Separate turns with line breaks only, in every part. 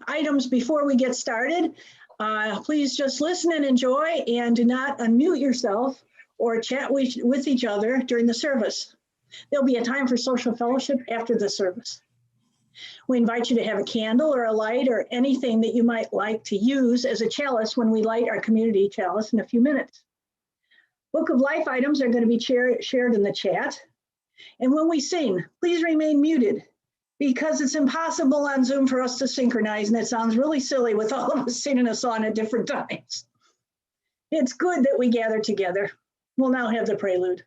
items before we get started. Please just listen and enjoy, and do not unmute yourself or chat with each other during the service. There'll be a time for social fellowship after the service. We invite you to have a candle or a light or anything that you might like to use as a chalice when we light our community chalice in a few minutes. Book of Life items are going to be shared in the chat. And when we sing, please remain muted, because it's impossible on Zoom for us to synchronize, and it sounds really silly with all of us singing a song at different times. It's good that we gather together. We'll now have the prelude.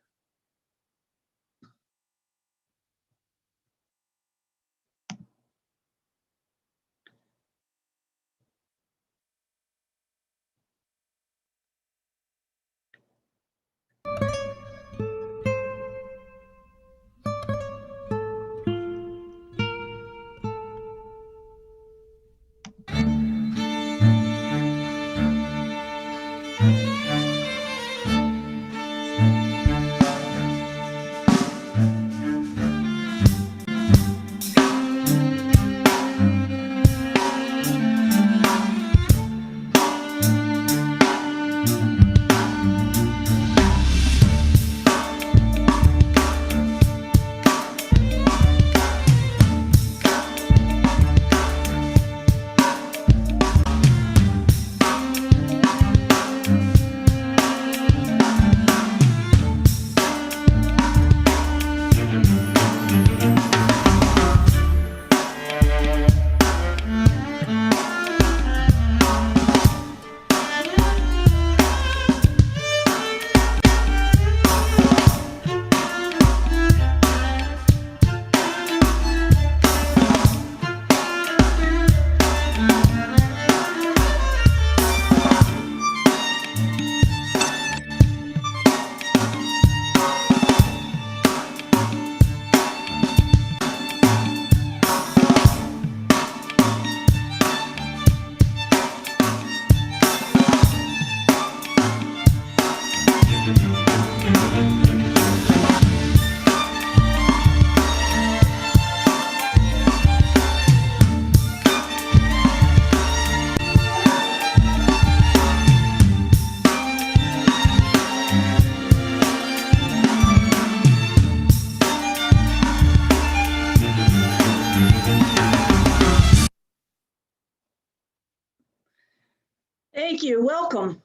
Thank you. Welcome.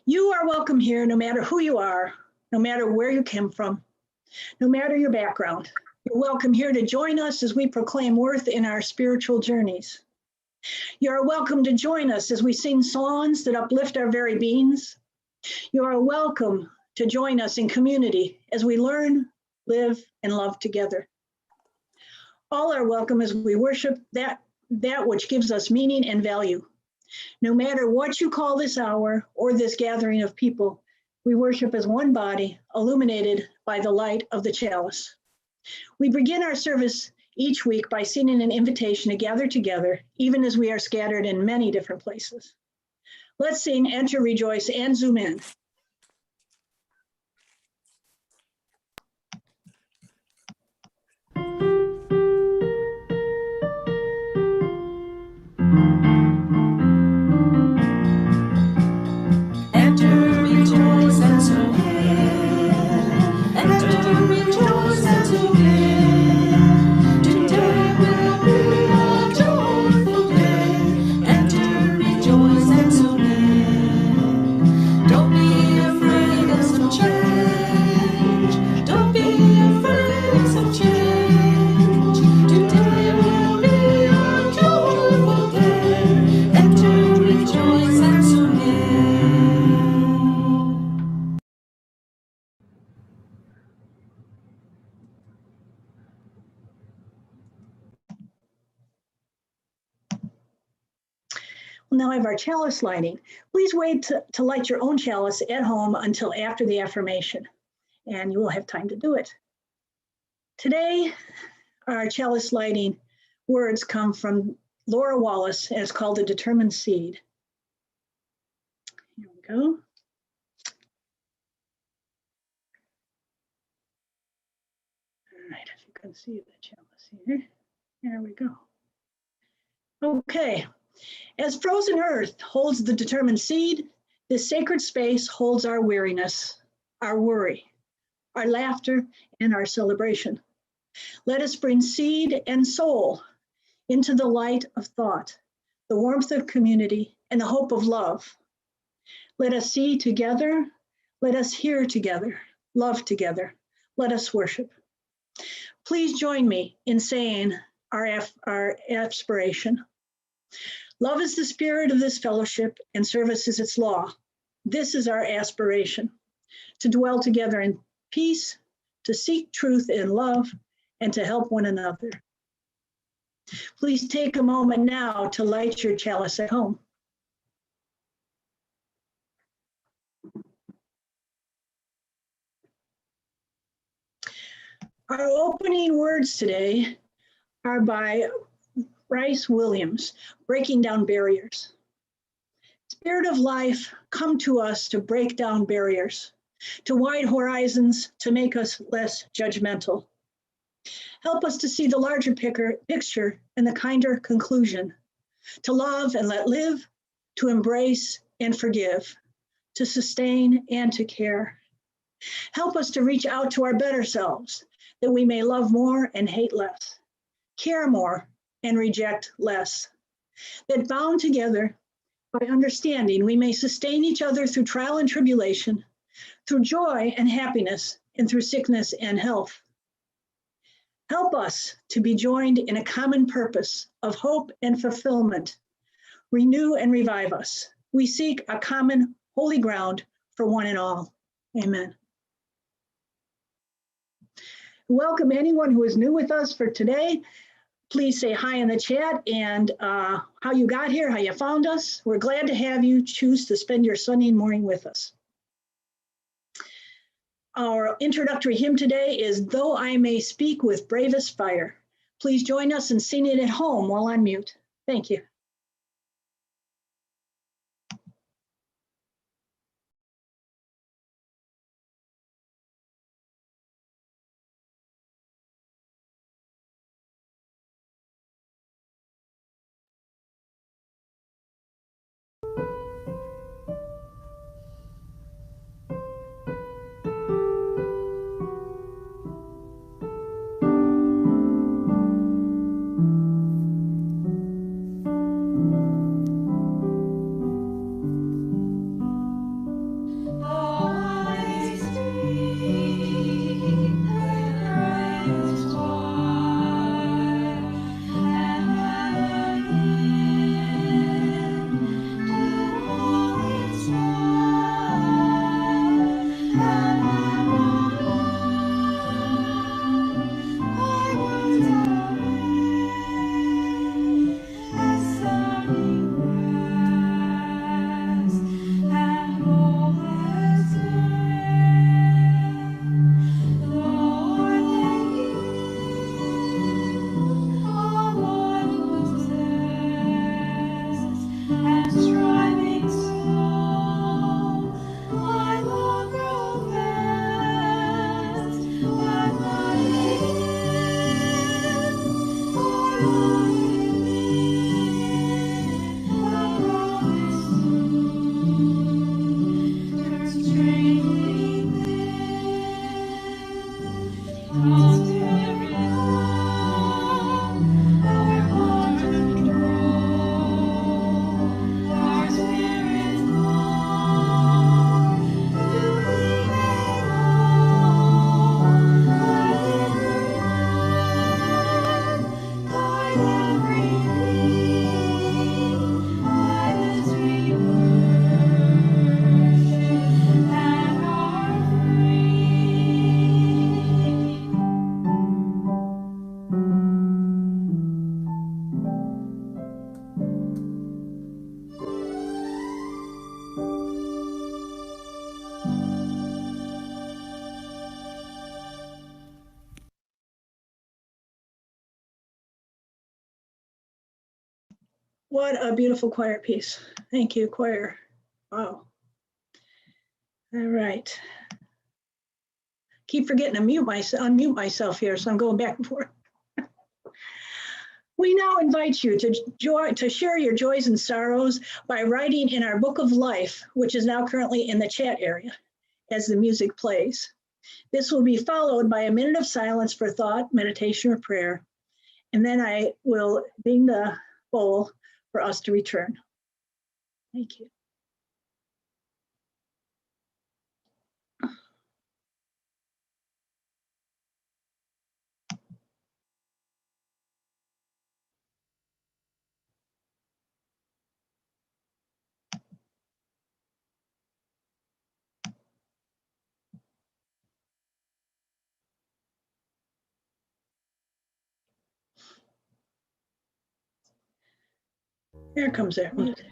You are welcome here no matter who you are, no matter where you came from, no matter your background. You're welcome here to join us as we proclaim worth in our spiritual journeys. You're welcome to join us as we sing songs that uplift our very beings. You are welcome to join us in community as we learn, live, and love together. All are welcome as we worship that which gives us meaning and value. No matter what you call this hour or this gathering of people, we worship as one body, illuminated by the light of the chalice. We begin our service each week by singing an invitation to gather together, even as we are scattered in many different places. Let's sing Enter, Rejoice, and Zoom In. We'll now have our chalice lighting. Please wait to light your own chalice at home until after the affirmation, and you will have time to do it. Today, our chalice lighting words come from Laura Wallace, and it's called The Determined Seed. Here we go. All right, if you can see the chalice here. There we go. Okay, as frozen earth holds the determined seed, this sacred space holds our weariness, our worry, our laughter, and our celebration. Let us bring seed and soul into the light of thought, the warmth of community, and the hope of love. Let us see together, let us hear together, love together, let us worship. Please join me in saying our aspiration. Love is the spirit of this fellowship, and service is its law. This is our aspiration, to dwell together in peace, to seek truth in love, and to help one another. Please take a moment now to light your chalice at home. Our opening words today are by Rice Williams, Breaking Down Barriers. Spirit of life, come to us to break down barriers, to wide horizons, to make us less judgmental. Help us to see the larger picture and the kinder conclusion, to love and let live, to embrace and forgive, to sustain and to care. Help us to reach out to our better selves, that we may love more and hate less, care more and reject less, that bound together by understanding, we may sustain each other through trial and tribulation, through joy and happiness, and through sickness and health. Help us to be joined in a common purpose of hope and fulfillment. Renew and revive us. We seek a common holy ground for one and all. Amen. Welcome anyone who is new with us for today. Please say hi in the chat and how you got here, how you found us. We're glad to have you choose to spend your Sunday morning with us. Our introductory hymn today is Though I May Speak with Bravest Fire. Please join us in singing it at home while on mute. Thank you. What a beautiful choir piece. Thank you, choir. Wow. All right. Keep forgetting to unmute myself here, so I'm going back and forth. We now invite you to share your joys and sorrows by writing in our book of life, which is now currently in the chat area as the music plays. This will be followed by a minute of silence for thought, meditation, or prayer. And then I will ding the bowl for us to return. Thank you. Here comes that music.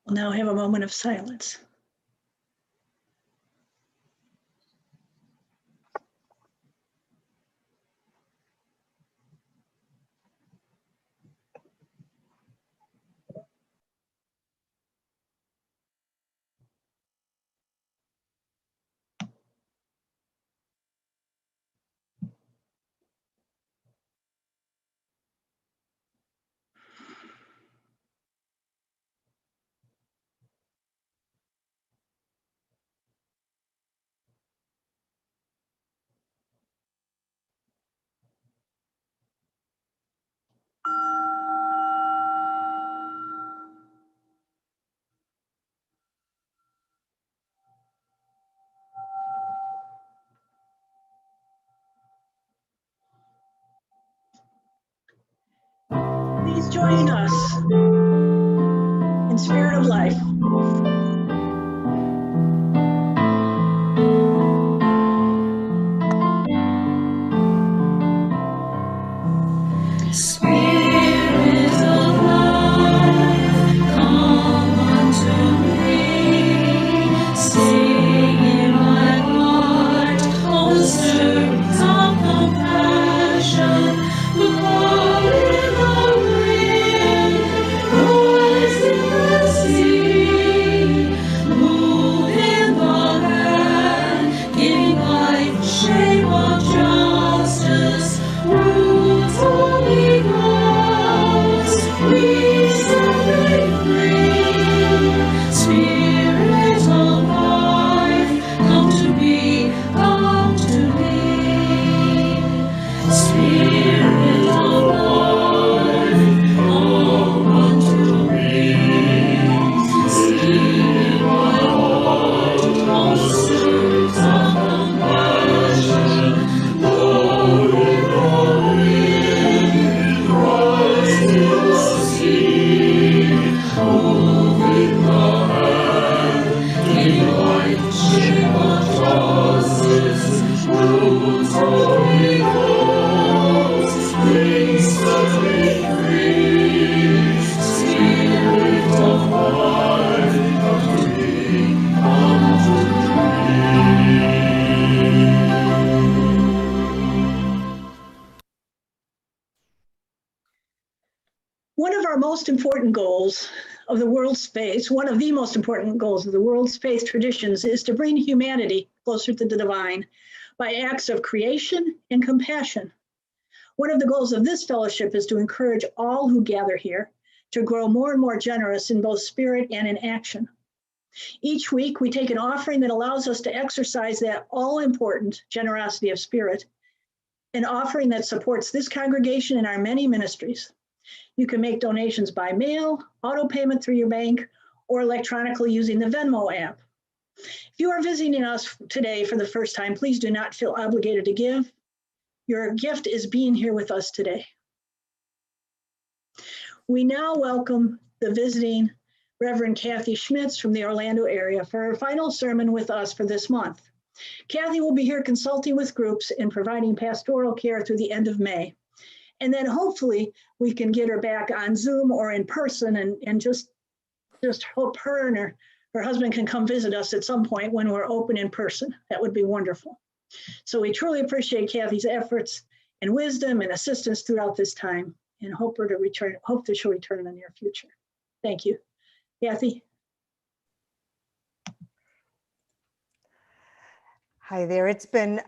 We'll now have a moment of silence. Please join us in spirit of life.
Sea.
One of our most important goals of the world's faith, one of the most important goals of the world's faith traditions is to bring humanity closer to the divine by acts of creation and compassion. One of the goals of this fellowship is to encourage all who gather here to grow more and more generous in both spirit and in action. Each week, we take an offering that allows us to exercise that all-important generosity of spirit, an offering that supports this congregation and our many ministries. You can make donations by mail, auto payment through your bank, or electronically using the Venmo app. If you are visiting us today for the first time, please do not feel obligated to give. Your gift is being here with us today. We now welcome the visiting Reverend Kathy Schmitz from the Orlando area for her final sermon with us for this month. Kathy will be here consulting with groups and providing pastoral care through the end of May. And then hopefully we can get her back on Zoom or in person and just hope her and her husband can come visit us at some point when we're open in person. That would be wonderful. So we truly appreciate Kathy's efforts and wisdom and assistance throughout this time and hope that she'll return in the near future. Thank you. Kathy.
Hi there. It's been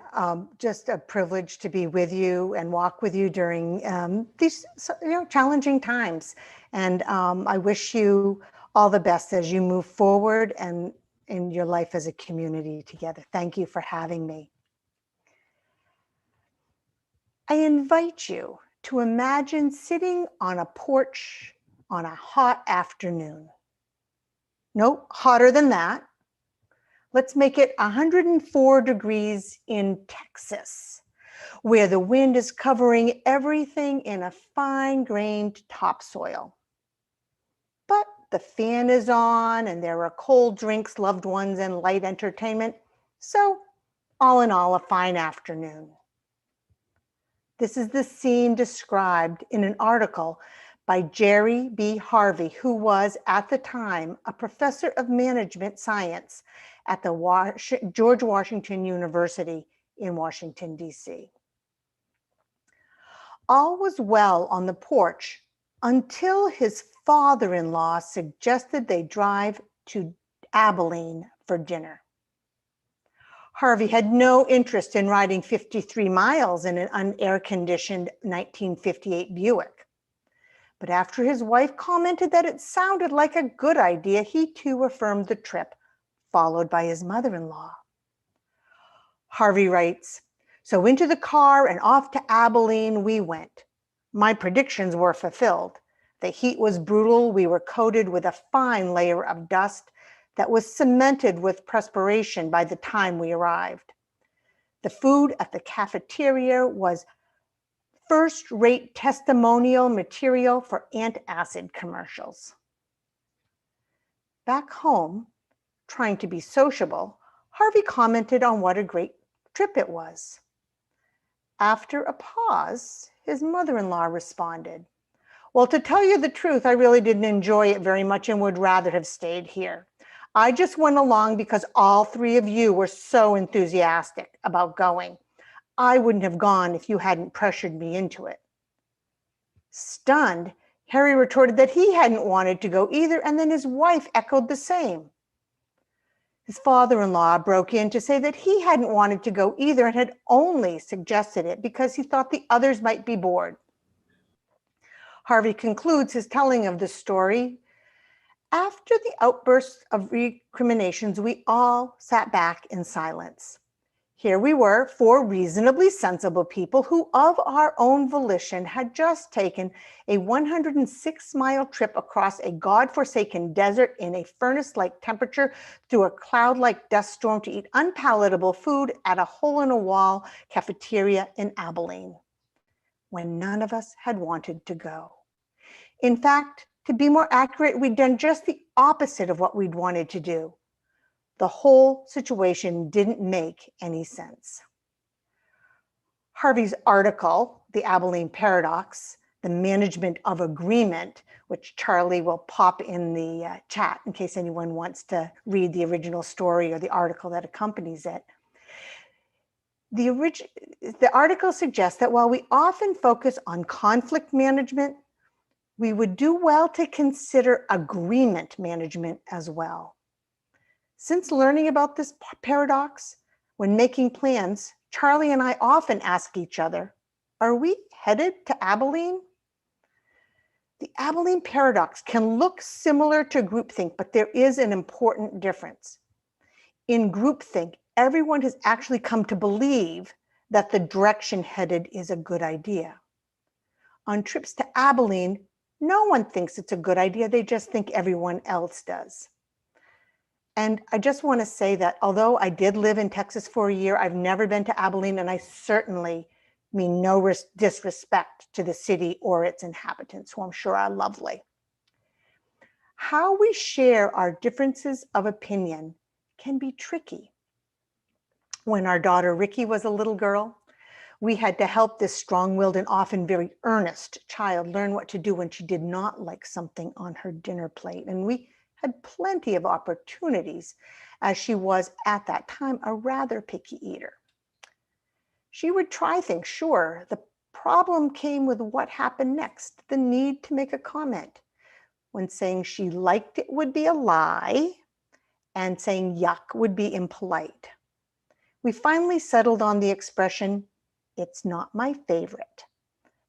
just a privilege to be with you and walk with you during these challenging times. And I wish you all the best as you move forward and in your life as a community together. Thank you for having me. I invite you to imagine sitting on a porch on a hot afternoon. No, hotter than that. Let's make it 104 degrees in Texas, where the wind is covering everything in a fine-grained topsoil. But the fan is on and there are cold drinks, loved ones, and light entertainment. So, all in all, a fine afternoon. This is the scene described in an article by Jerry B. Harvey, who was at the time a professor of management science at the George Washington University in Washington, D.C. All was well on the porch until his father-in-law suggested they drive to Abilene for dinner. Harvey had no interest in riding 53 miles in an unair-conditioned 1958 Buick. But after his wife commented that it sounded like a good idea, he too affirmed the trip, followed by his mother-in-law. Harvey writes, "So into the car and off to Abilene we went. My predictions were fulfilled. The heat was brutal. We were coated with a fine layer of dust that was cemented with perspiration by the time we arrived. The food at the cafeteria was first-rate testimonial material for antacid commercials." Back home, trying to be sociable, Harvey commented on what a great trip it was. After a pause, his mother-in-law responded, "Well, to tell you the truth, I really didn't enjoy it very much and would rather have stayed here. I just went along because all three of you were so enthusiastic about going. I wouldn't have gone if you hadn't pressured me into it." Stunned, Harry retorted that he hadn't wanted to go either, and then his wife echoed the same. His father-in-law broke in to say that he hadn't wanted to go either and had only suggested it because he thought the others might be bored. Harvey concludes his telling of the story. "After the outburst of recriminations, we all sat back in silence. Here we were, four reasonably sensible people who, of our own volition, had just taken a 106-mile trip across a God-forsaken desert in a furnace-like temperature through a cloud-like dust storm to eat unpalatable food at a hole-in-a-wall cafeteria in Abilene, when none of us had wanted to go. In fact, to be more accurate, we'd done just the opposite of what we'd wanted to do. The whole situation didn't make any sense." Harvey's article, The Abilene Paradox, The Management of Agreement, which Charlie will pop in the chat in case anyone wants to read the original story or the article that accompanies it. The article suggests that while we often focus on conflict management, We would do well to consider agreement management as well. Since learning about this paradox, when making plans, Charlie and I often ask each other, are we headed to Abilene? The Abilene paradox can look similar to groupthink, but there is an important difference. In groupthink, everyone has actually come to believe that the direction headed is a good idea. On trips to Abilene, no one thinks it's a good idea. They just think everyone else does. And I just want to say that although I did live in Texas for a year, I've never been to Abilene, and I certainly mean no disrespect to the city or its inhabitants, who I'm sure are lovely. How we share our differences of opinion can be tricky. When our daughter Ricky was a little girl, we had to help this strong-willed and often very earnest child learn what to do when she did not like something on her dinner plate. And we had plenty of opportunities, as she was at that time a rather picky eater. She would try things, sure. The problem came with what happened next, the need to make a comment. When saying she liked it would be a lie, and saying yuck would be impolite. We finally settled on the expression, "It's not my favorite,"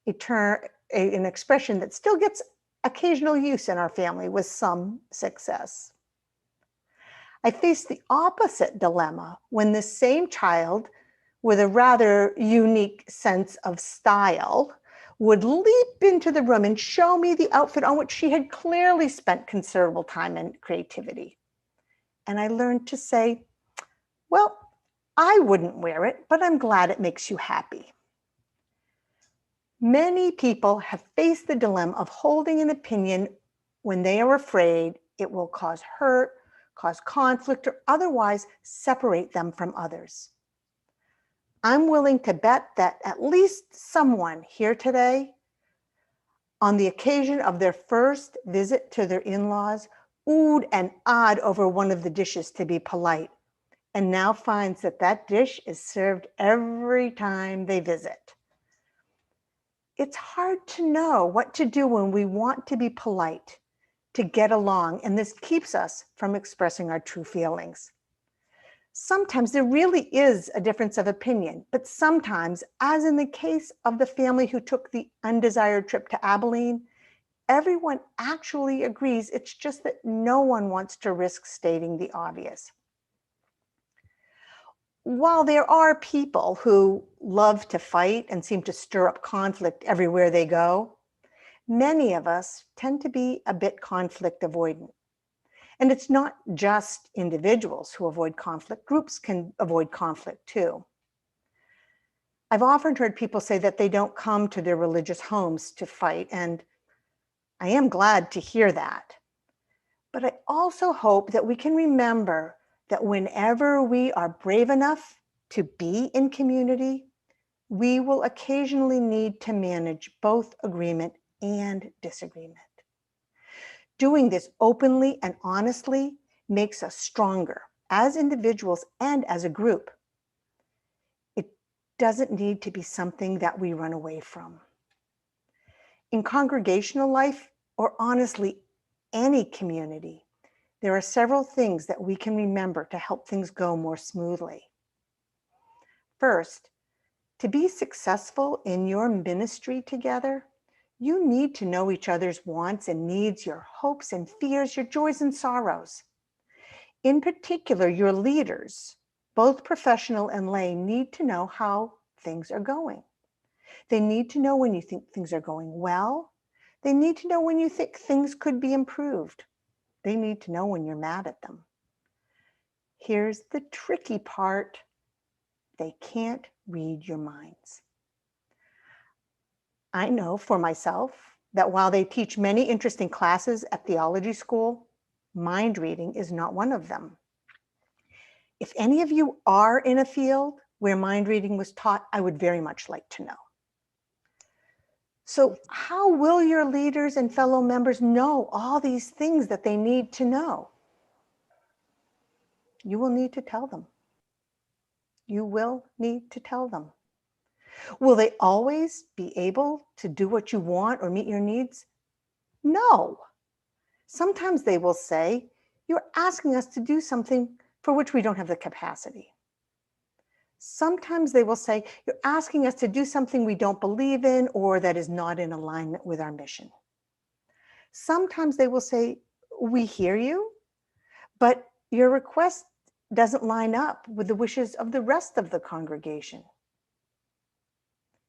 an expression that still gets occasional use in our family with some success. I faced the opposite dilemma when the same child with a rather unique sense of style would leap into the room and show me the outfit on which she had clearly spent considerable time and creativity. And I learned to say, well, I wouldn't wear it, but I'm glad it makes you happy. Many people have faced the dilemma of holding an opinion when they are afraid it will cause hurt, cause conflict, or otherwise separate them from others. I'm willing to bet that at least someone here today, on the occasion of their first visit to their in-laws, oohed and ahed over one of the dishes to be polite, and now finds that that dish is served every time they visit. It's hard to know what to do when we want to be polite, to get along, and this keeps us from expressing our true feelings. Sometimes there really is a difference of opinion, but sometimes, as in the case of the family who took the undesired trip to Abilene, everyone actually agrees. It's just that no one wants to risk stating the obvious. While there are people who love to fight and seem to stir up conflict everywhere they go, many of us tend to be a bit conflict avoidant. And it's not just individuals who avoid conflict, groups can avoid conflict too. I've often heard people say that they don't come to their religious homes to fight, and I am glad to hear that. But I also hope that we can remember that whenever we are brave enough to be in community, we will occasionally need to manage both agreement and disagreement. Doing this openly and honestly makes us stronger as individuals and as a group. It doesn't need to be something that we run away from. In congregational life, or honestly, any community, there are several things that we can remember to help things go more smoothly. First, to be successful in your ministry together, you need to know each other's wants and needs, your hopes and fears, your joys and sorrows. In particular, your leaders, both professional and lay, need to know how things are going. They need to know when you think things are going well. They need to know when you think things could be improved. They need to know when you're mad at them. Here's the tricky part. They can't read your minds. I know for myself that while they teach many interesting classes at theology school, mind reading is not one of them. If any of you are in a field where mind reading was taught, I would very much like to know. So how will your leaders and fellow members know all these things that they need to know? You will need to tell them. You will need to tell them. Will they always be able to do what you want or meet your needs? No. Sometimes they will say, you're asking us to do something for which we don't have the capacity. Sometimes they will say, you're asking us to do something we don't believe in or that is not in alignment with our mission. Sometimes they will say, we hear you, but your request doesn't line up with the wishes of the rest of the congregation.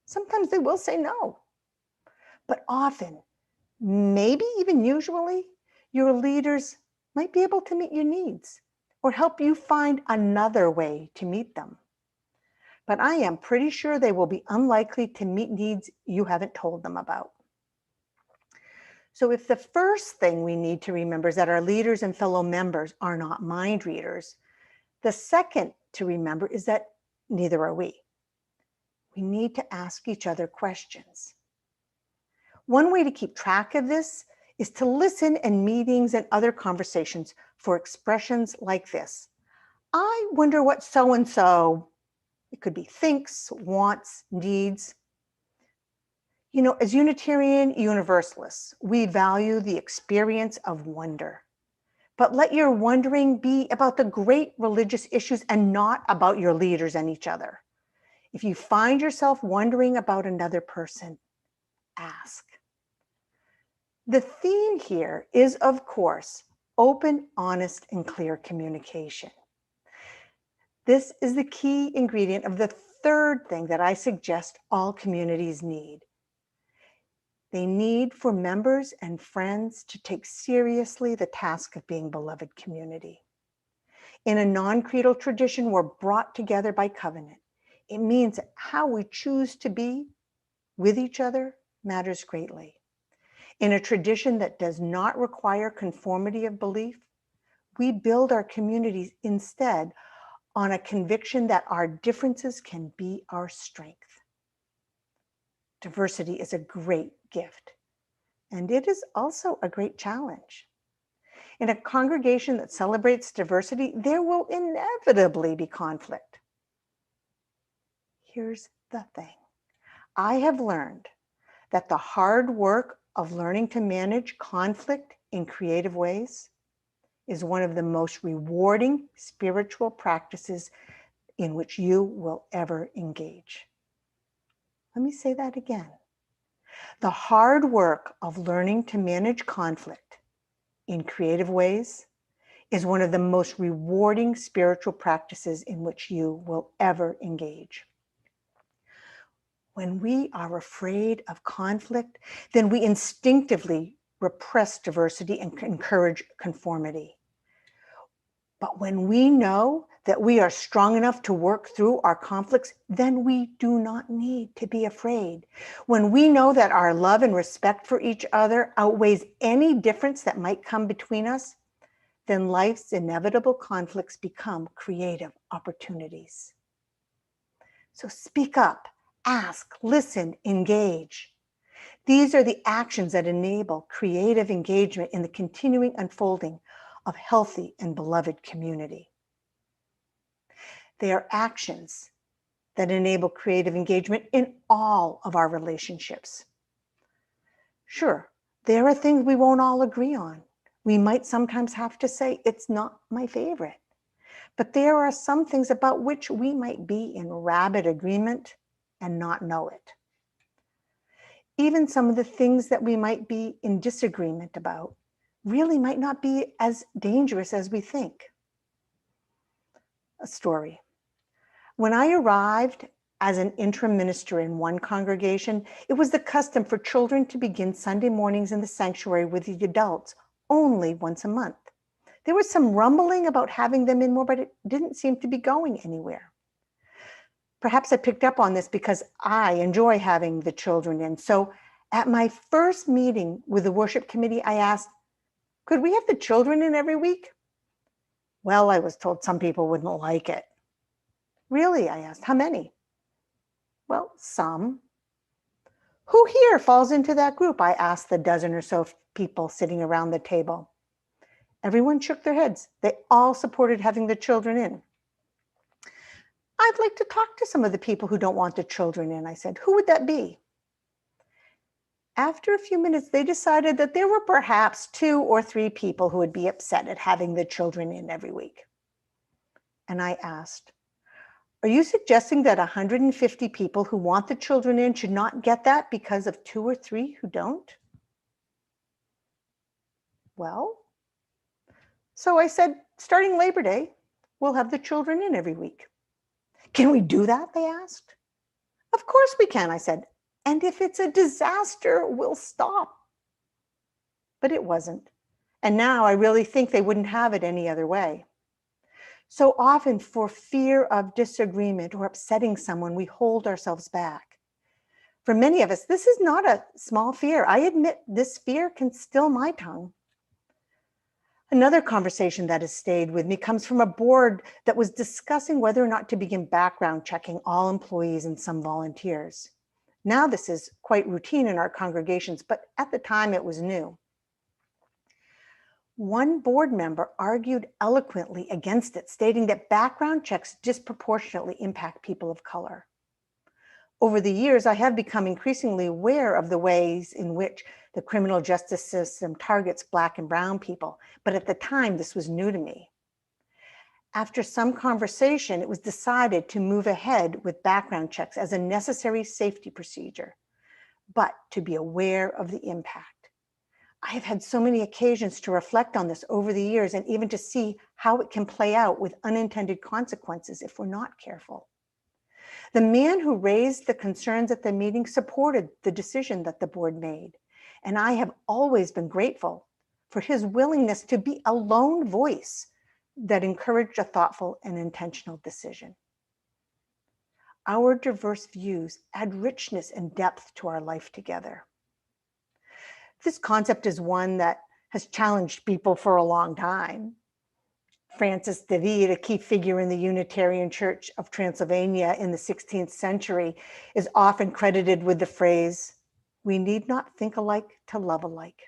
Sometimes they will say no, but often, maybe even usually, your leaders might be able to meet your needs or help you find another way to meet them. But I am pretty sure they will be unlikely to meet needs you haven't told them about. So if the first thing we need to remember is that our leaders and fellow members are not mind readers, the second to remember is that neither are we. We need to ask each other questions. One way to keep track of this is to listen in meetings and other conversations for expressions like this. I wonder what so-and-so, it could be thinks, wants, needs. You know, as Unitarian Universalists, we value the experience of wonder. But let your wondering be about the great religious issues and not about your leaders and each other. If you find yourself wondering about another person, ask. The theme here is, of course, open, honest, and clear communication. This is the key ingredient of the third thing that I suggest all communities need. They need for members and friends to take seriously the task of being beloved community. In a non-creedal tradition, we're brought together by covenant. It means that how we choose to be with each other matters greatly. In a tradition that does not require conformity of belief, we build our communities instead on a conviction that our differences can be our strength. Diversity is a great gift, and it is also a great challenge. In a congregation that celebrates diversity, there will inevitably be conflict. Here's the thing. I have learned that the hard work of learning to manage conflict in creative ways is one of the most rewarding spiritual practices in which you will ever engage. Let me say that again. The hard work of learning to manage conflict in creative ways is one of the most rewarding spiritual practices in which you will ever engage. When we are afraid of conflict, then we instinctively repress diversity and encourage conformity. But when we know that we are strong enough to work through our conflicts, then we do not need to be afraid. When we know that our love and respect for each other outweighs any difference that might come between us, then life's inevitable conflicts become creative opportunities. So speak up, ask, listen, engage. These are the actions that enable creative engagement in the continuing unfolding of healthy and beloved community. They are actions that enable creative engagement in all of our relationships. Sure, there are things we won't all agree on. We might sometimes have to say, it's not my favorite. But there are some things about which we might be in rabid agreement and not know it. Even some of the things that we might be in disagreement about really might not be as dangerous as we think. A story. When I arrived as an interim minister in one congregation, it was the custom for children to begin Sunday mornings in the sanctuary with the adults only once a month. There was some rumbling about having them in more, but it didn't seem to be going anywhere. Perhaps I picked up on this because I enjoy having the children in. So at my first meeting with the worship committee, I asked, could we have the children in every week? Well, I was told some people wouldn't like it. Really, I asked, how many? Well, some. Who here falls into that group? I asked the dozen or so people sitting around the table. Everyone shook their heads. They all supported having the children in. I'd like to talk to some of the people who don't want the children in, I said. Who would that be? After a few minutes, they decided that there were perhaps 2 or 3 people who would be upset at having the children in every week. And I asked, are you suggesting that 150 people who want the children in should not get that because of 2 or 3 who don't? Well, so I said, starting Labor Day, we'll have the children in every week. Can we do that? They asked. Of course we can, I said. And if it's a disaster, we'll stop. But it wasn't. And now I really think they wouldn't have it any other way. So often, for fear of disagreement or upsetting someone, we hold ourselves back. For many of us, this is not a small fear. I admit this fear can still my tongue. Another conversation that has stayed with me comes from a board that was discussing whether or not to begin background checking all employees and some volunteers. Now this is quite routine in our congregations, but at the time it was new. One board member argued eloquently against it, stating that background checks disproportionately impact people of color. Over the years, I have become increasingly aware of the ways in which the criminal justice system targets Black and brown people, but at the time, this was new to me. After some conversation, it was decided to move ahead with background checks as a necessary safety procedure, but to be aware of the impact. I have had so many occasions to reflect on this over the years and even to see how it can play out with unintended consequences if we're not careful. The man who raised the concerns at the meeting supported the decision that the board made, and I have always been grateful for his willingness to be a lone voice that encouraged a thoughtful and intentional decision. Our diverse views add richness and depth to our life together. This concept is one that has challenged people for a long time. Francis de Vita, a key figure in the Unitarian Church of Transylvania in the 16th century, is often credited with the phrase, "We need not think alike to love alike."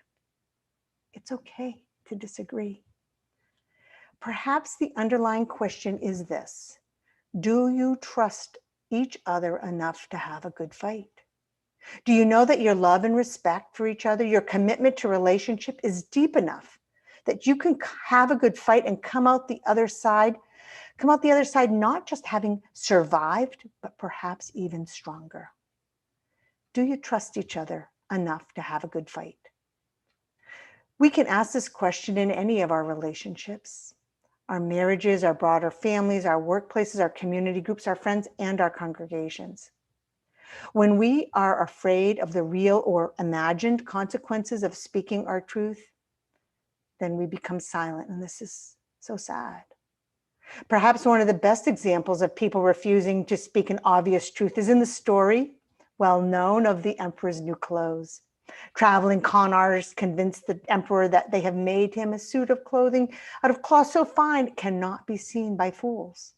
It's okay to disagree. Perhaps the underlying question is this: do you trust each other enough to have a good fight? Do you know that your love and respect for each other, your commitment to relationship is deep enough that you can have a good fight and come out the other side not just having survived, but perhaps even stronger? Do you trust each other enough to have a good fight? We can ask this question in any of our relationships, our marriages, our broader families, our workplaces, our community groups, our friends, and our congregations. When we are afraid of the real or imagined consequences of speaking our truth, then we become silent, and this is so sad. Perhaps one of the best examples of people refusing to speak an obvious truth is in the story, well known, of the emperor's new clothes. Traveling con artists convince the emperor that they have made him a suit of clothing out of cloth so fine it cannot be seen by fools.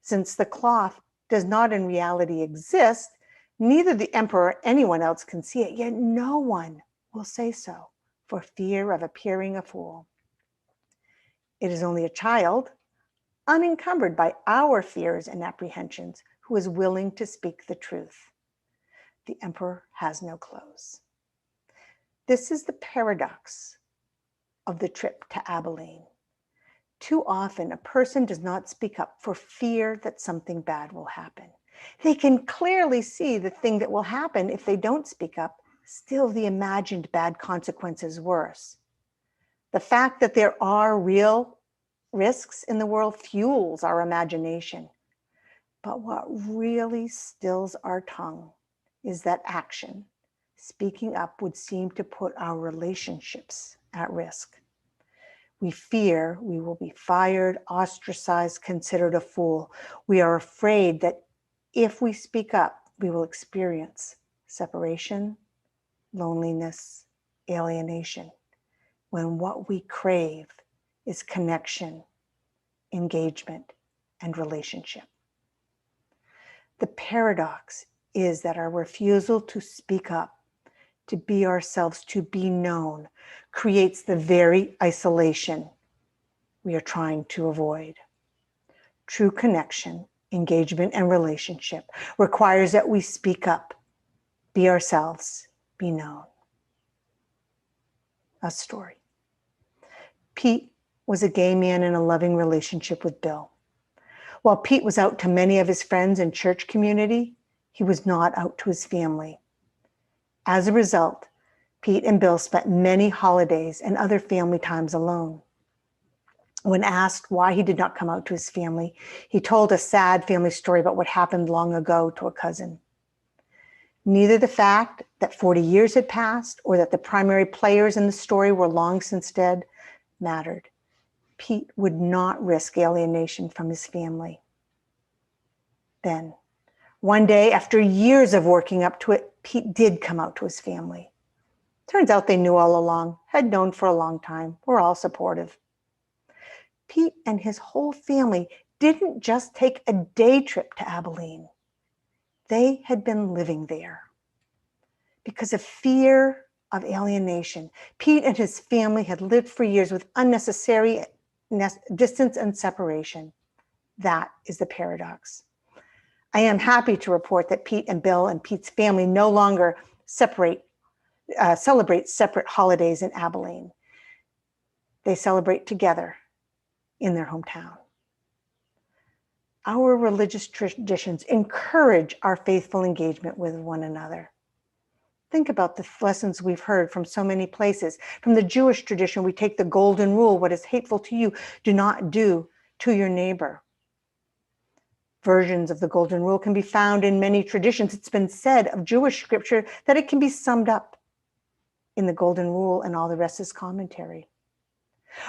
Since the cloth does not in reality exist, neither the emperor or anyone else can see it, yet no one will say so for fear of appearing a fool. It is only a child, unencumbered by our fears and apprehensions, who is willing to speak the truth. The emperor has no clothes. This is the paradox of the trip to Abilene. Too often, a person does not speak up for fear that something bad will happen. They can clearly see the thing that will happen if they don't speak up. Still, the imagined bad consequence is worse. The fact that there are real risks in the world fuels our imagination. But what really stills our tongue is that action. Speaking up would seem to put our relationships at risk. We fear we will be fired, ostracized, considered a fool. We are afraid that if we speak up, we will experience separation, loneliness, alienation, when what we crave is connection, engagement, and relationship. The paradox is that our refusal to speak up, to be ourselves, to be known, creates the very isolation we are trying to avoid. True connection, engagement, and relationship requires that we speak up, be ourselves, be known. a story. Pete was a gay man in a loving relationship with Bill. While Pete was out to many of his friends and church community, he was not out to his family. As a result, Pete and Bill spent many holidays and other family times alone. When asked why he did not come out to his family, he told a sad family story about what happened long ago to a cousin. Neither the fact that 40 years had passed or that the primary players in the story were long since dead mattered. Pete would not risk alienation from his family. Then, one day, after years of working up to it, Pete did come out to his family. Turns out they knew all along, had known for a long time, were all supportive. Pete and his whole family didn't just take a day trip to Abilene. They had been living there. Because of fear of alienation, Pete and his family had lived for years with unnecessary distance and separation. That is the paradox. I am happy to report that Pete and Bill and Pete's family no longer celebrate separate holidays in Abilene. They celebrate together in their hometown. Our religious traditions encourage our faithful engagement with one another. Think about the lessons we've heard from so many places. From the Jewish tradition, we take the golden rule: what is hateful to you, do not do to your neighbor. Versions of the golden rule can be found in many traditions. It's been said of Jewish scripture that it can be summed up in the golden rule and all the rest is commentary.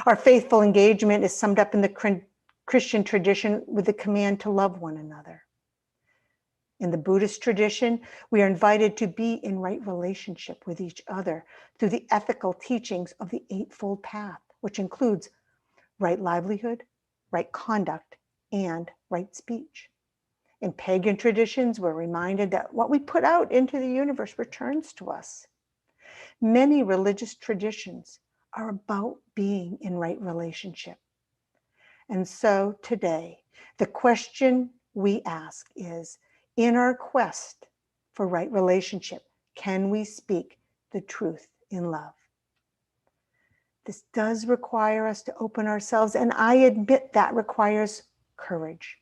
Our faithful engagement is summed up in the Christian tradition with the command to love one another. In the Buddhist tradition, we are invited to be in right relationship with each other through the ethical teachings of the Eightfold Path, which includes right livelihood, right conduct, and right speech. In pagan traditions, we're reminded that what we put out into the universe returns to us. Many religious traditions are about being in right relationship. And so today, the question we ask is, in our quest for right relationship, can we speak the truth in love? This does require us to open ourselves, and I admit that requires courage.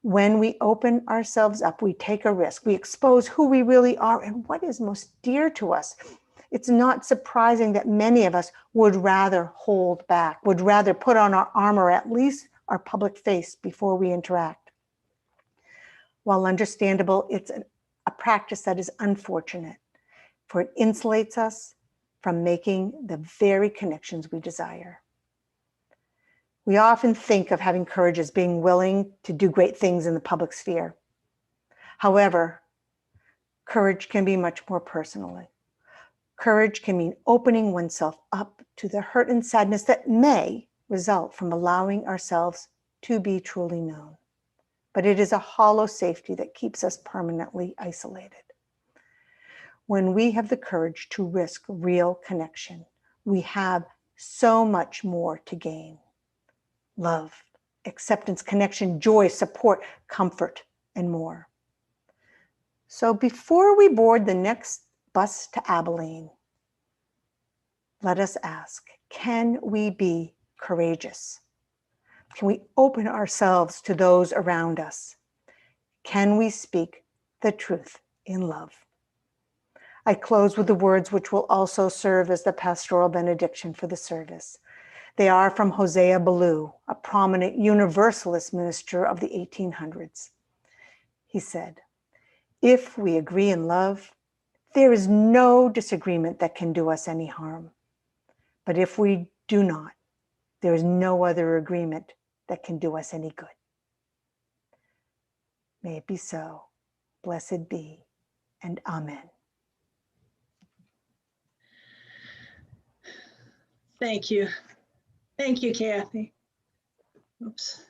When we open ourselves up, we take a risk. We expose who we really are and what is most dear to us. It's not surprising that many of us would rather hold back, would rather put on our armor, at least our public face, before we interact. While understandable, it's a practice that is unfortunate, for it insulates us from making the very connections we desire. We often think of having courage as being willing to do great things in the public sphere. However, courage can be much more personal. Courage can mean opening oneself up to the hurt and sadness that may result from allowing ourselves to be truly known. But it is a hollow safety that keeps us permanently isolated. When we have the courage to risk real connection, we have so much more to gain. Love, acceptance, connection, joy, support, comfort, and more. So before we board the next bus to Abilene, let us ask, can we be courageous? Can we open ourselves to those around us? Can we speak the truth in love? I close with the words which will also serve as the pastoral benediction for the service. They are from Hosea Ballou, a prominent Universalist minister of the 1800s. He said, "If we agree in love, there is no disagreement that can do us any harm. But if we do not, there is no other agreement that can do us any good." May it be so. Blessed be, and amen.
Thank you. Thank you, Kathy. Oops.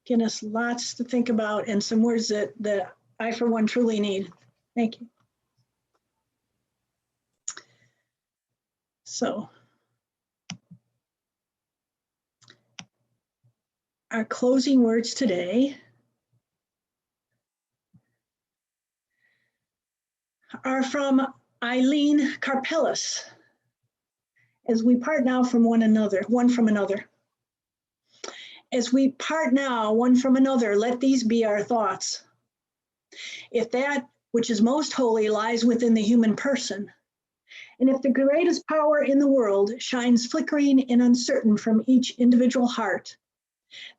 Giving us lots to think about and some words that I, for one, truly need. Thank you. So, our closing words today are from Eileen Karpelis, as we part now from one another, one from another. As we part now one from another, let these be our thoughts. If that which is most holy lies within the human person, and if the greatest power in the world shines flickering and uncertain from each individual heart,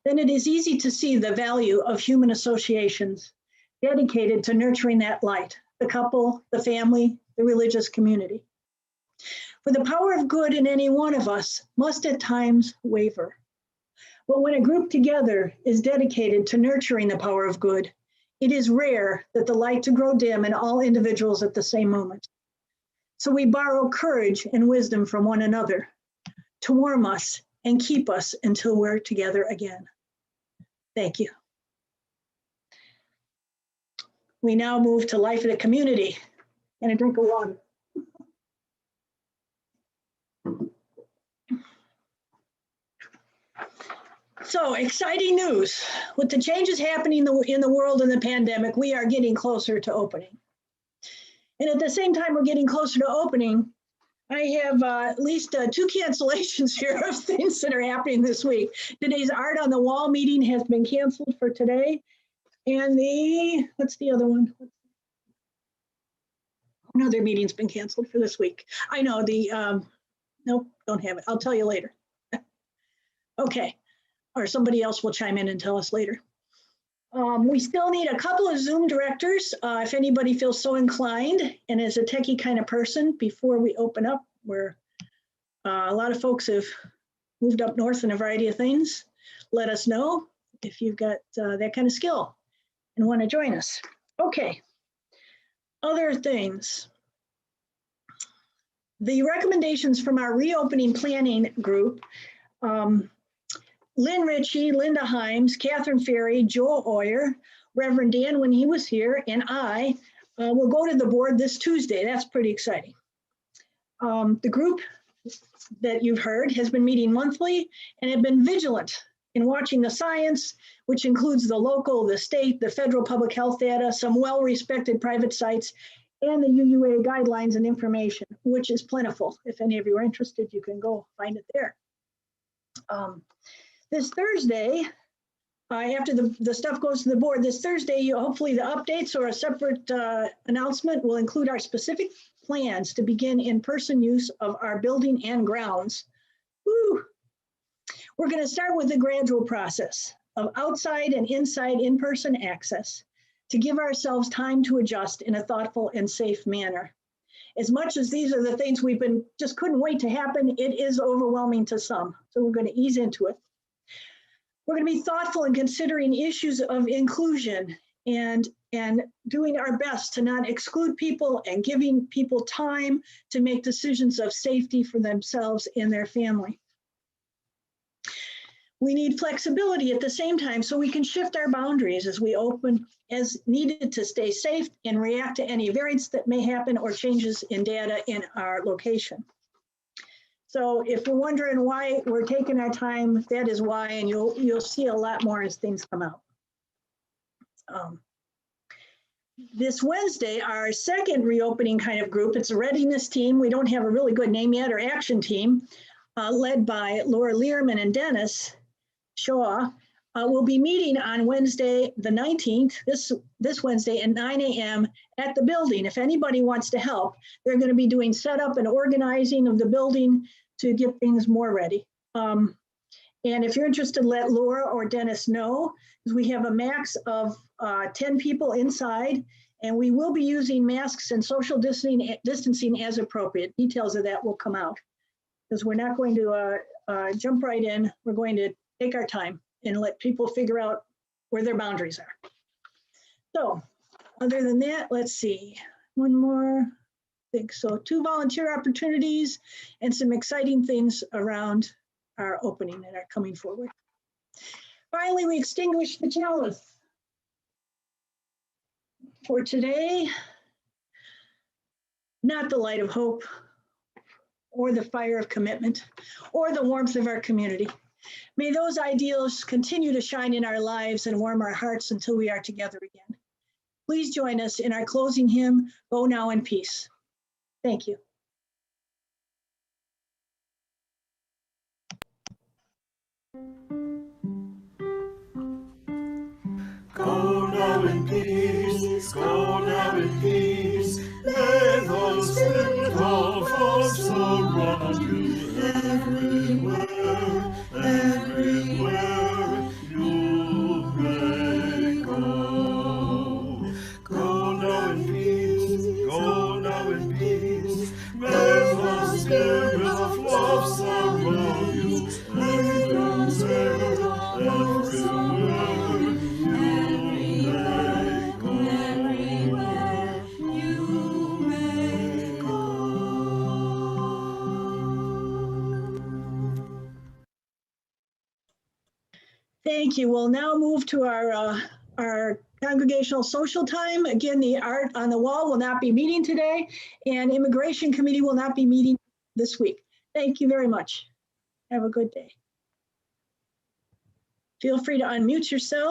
then it is easy to see the value of human associations dedicated to nurturing that light, the couple, the family, the religious community. For the power of good in any one of us must at times waver. But when a group together is dedicated to nurturing the power of good, it is rare that the light to grow dim in all individuals at the same moment. So we borrow courage and wisdom from one another to warm us and keep us until we're together again. Thank you. We now move to life of the community and a drink of water. So exciting news. With the changes happening in the world in the pandemic, we are getting closer to opening. And at the same time we're getting closer to opening, I have at least 2 cancellations here of things that are happening this week. Today's Art on the Wall meeting has been canceled for today. And what's the other one? Another meeting's been canceled for this week. I know nope, don't have it. I'll tell you later. Okay, or somebody else will chime in and tell us later. We still need a couple of Zoom directors if anybody feels so inclined and is a techie kind of person before we open up, where a lot of folks have moved up north in a variety of things. Let us know if you've got that kind of skill and want to join us. Okay, other things. The recommendations from our reopening planning group, Lynn Ritchie, Linda Himes, Catherine Ferry, Joel Oyer, Reverend Dan when he was here, and I will go to the board this Tuesday. That's pretty exciting. The group that you've heard has been meeting monthly and have been vigilant in watching the science, which includes the local, the state, the federal public health data, some well-respected private sites, and the UUA guidelines and information, which is plentiful. If any of you are interested, you can go find it there. This Thursday, after the stuff goes to the board, this Thursday, hopefully the updates or a separate announcement will include our specific plans to begin in-person use of our building and grounds. Woo. We're going to start with the gradual process of outside and inside in-person access to give ourselves time to adjust in a thoughtful and safe manner. As much as these are the things we've been just couldn't wait to happen, it is overwhelming to some. So we're going to ease into it. We're going to be thoughtful in considering issues of inclusion and doing our best to not exclude people and giving people time to make decisions of safety for themselves and their family. We need flexibility at the same time so we can shift our boundaries as we open as needed to stay safe and react to any variants that may happen or changes in data in our location. So if you're wondering why we're taking our time, that is why, and you'll see a lot more as things come out. This Wednesday, our second reopening kind of group, it's a readiness team. We don't have a really good name yet, or action team, led by Laura Learman and Dennis Shaw, will be meeting on Wednesday, the 19th, this Wednesday at 9 a.m. at the building. If anybody wants to help, they're going to be doing setup and organizing of the building to get things more ready. And if you're interested, let Laura or Dennis know, because we have a max of 10 people inside, and we will be using masks and social distancing as appropriate. Details of that will come out, because we're not going to jump right in. We're going to take our time and let people figure out where their boundaries are. So other than that, let's see, one more. I think so. 2 volunteer opportunities and some exciting things around our opening that are coming forward. Finally, we extinguished the chalice. For today, not the light of hope or the fire of commitment or the warmth of our community. May those ideals continue to shine in our lives and warm our hearts until we are together again. Please join us in our closing hymn, Go Now in Peace. Thank you.
Go now in peace, go now in peace. May the Spirit of us surround you everywhere, everywhere you may go. Go now in peace, go now in peace. May the Spirit of love surround you everywhere, everywhere you may go. Everywhere you may go.
Thank you. We'll now move to our congregational social time. Again, the art on the wall will not be meeting today, and Immigration Committee will not be meeting this week. Thank you very much. Have a good day. Feel free to unmute yourself.